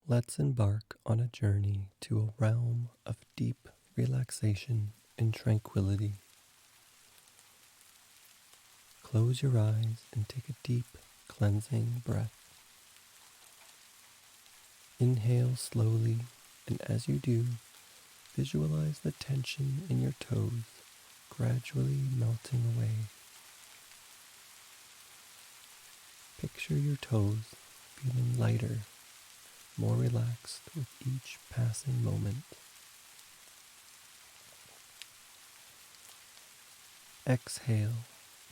Let's embark on a journey to a realm of deep relaxation and tranquility. Close your eyes and take a deep, cleansing breath. Inhale slowly, and as you do, visualize the tension in your toes gradually melting away. Picture your toes feeling lighter, more relaxed with each passing moment. Exhale,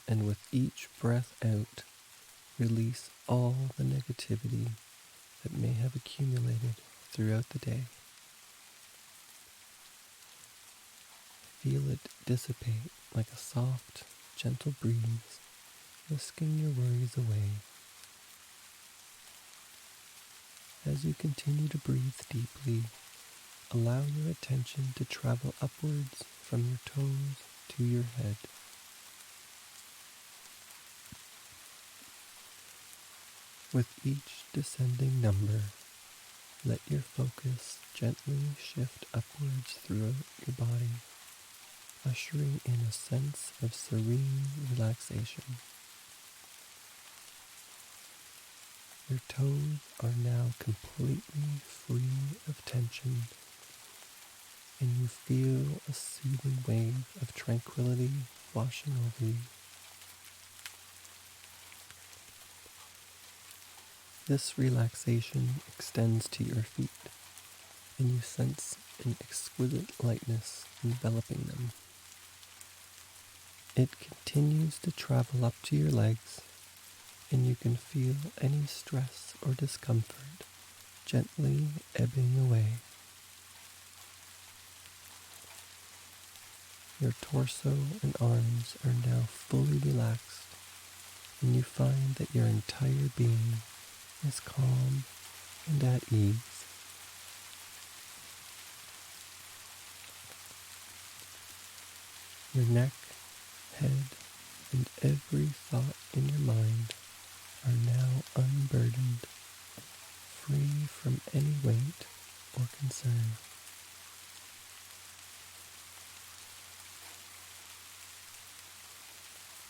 and with each breath out, release all the negativity that may have accumulated throughout the day. Feel it dissipate like a soft, gentle breeze, whisking your worries away. As you continue to breathe deeply, allow your attention to travel upwards from your toes to your head. With each descending number, let your focus gently shift upwards throughout your body, ushering in a sense of serene relaxation. Your toes are now completely free of tension, and you feel a soothing wave of tranquility washing over you. This relaxation extends to your feet, and you sense an exquisite lightness enveloping them. It continues to travel up to your legs, and you can feel any stress or discomfort gently ebbing away. Your torso and arms are now fully relaxed, and you find that your entire being is calm and at ease. Your neck, head, and every thought in your mind are now unburdened, free from any weight or concern.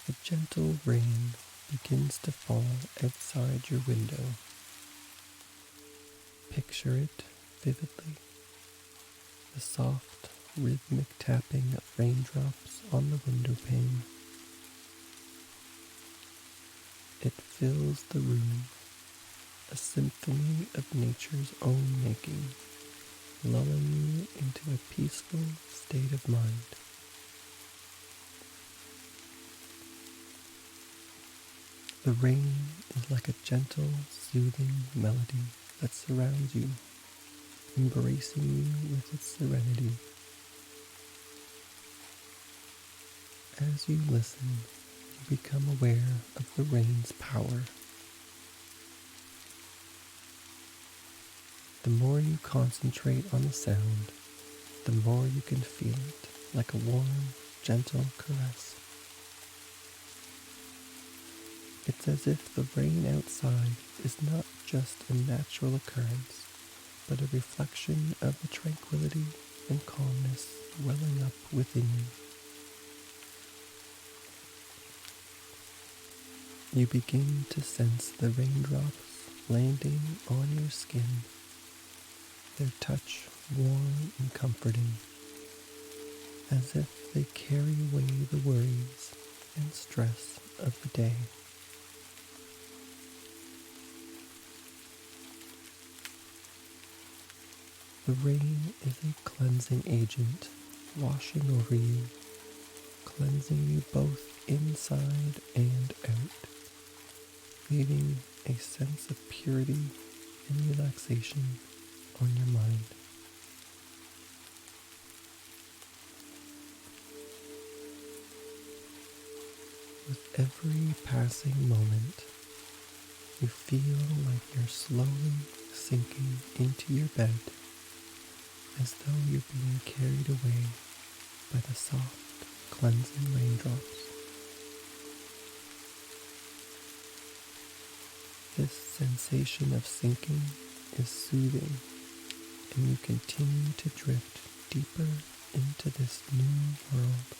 A gentle rain begins to fall outside your window. Picture it vividly, the soft, rhythmic tapping of raindrops on the windowpane. It fills the room, a symphony of nature's own making, lulling you into a peaceful state of mind. The rain is like a gentle, soothing melody that surrounds you, embracing you with its serenity. As you listen, you become aware of the rain's power. The more you concentrate on the sound, the more you can feel it like a warm, gentle caress. It's as if the rain outside is not just a natural occurrence, but a reflection of the tranquility and calmness welling up within you. You begin to sense the raindrops landing on your skin, their touch warm and comforting, as if they carry away the worries and stress of the day. The rain is a cleansing agent washing over you, cleansing you both inside and out, leaving a sense of purity and relaxation on your mind. With every passing moment, you feel like you're slowly sinking into your bed, as though you're being carried away by the soft, cleansing raindrops. This sensation of sinking is soothing, and you continue to drift deeper into this new world.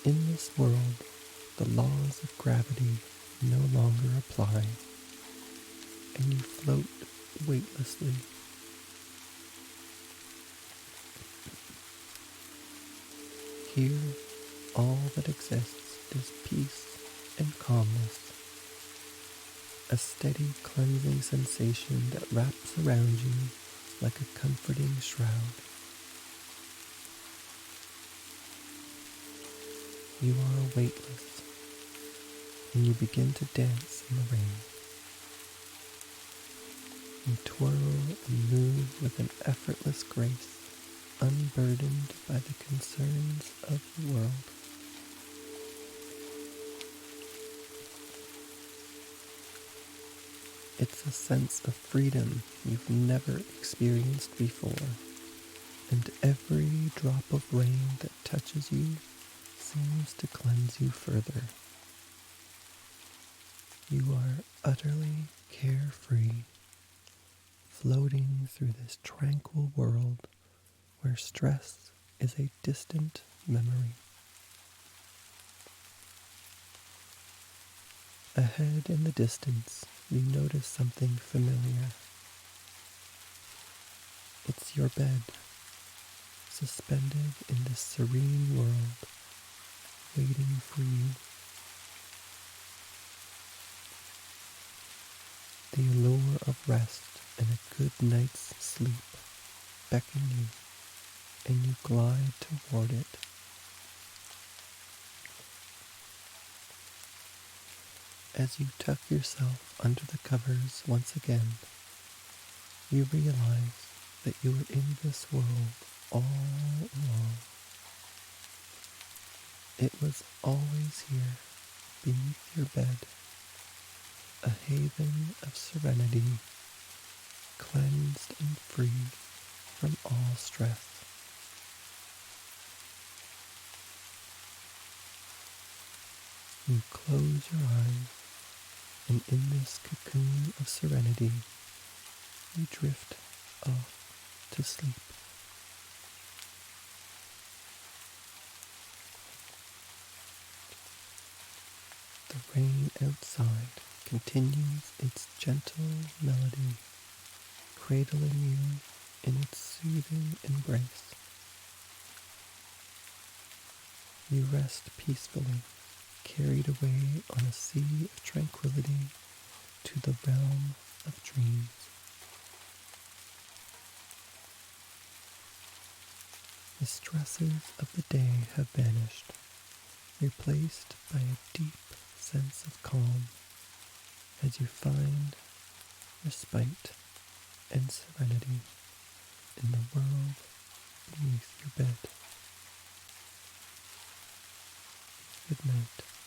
In this world, the laws of gravity no longer apply, and you float weightlessly. Here, all that exists is peace and calmness, a steady cleansing sensation that wraps around you like a comforting shroud. You are weightless, and you begin to dance in the rain. You twirl and move with an effortless grace, unburdened by the concerns of the world. It's a sense of freedom you've never experienced before, and every drop of rain that touches you seems to cleanse you further. You are utterly carefree, floating through this tranquil world where stress is a distant memory. Ahead in the distance, you notice something familiar. It's your bed, suspended in this serene world, waiting for you. The allure of rest and a good night's sleep beckon you, and you glide toward it. As you tuck yourself under the covers once again, you realize that you were in this world all along. It was always here, beneath your bed, a haven of serenity, cleansed and free from all stress. You close your eyes, and in this cocoon of serenity, you drift off to sleep. The rain outside continues its gentle melody, cradling you in its soothing embrace. You rest peacefully, carried away on a sea of tranquility to the realm of dreams. The stresses of the day have vanished, replaced by a deep sense of calm as you find respite and serenity in the world beneath your bed. Good night.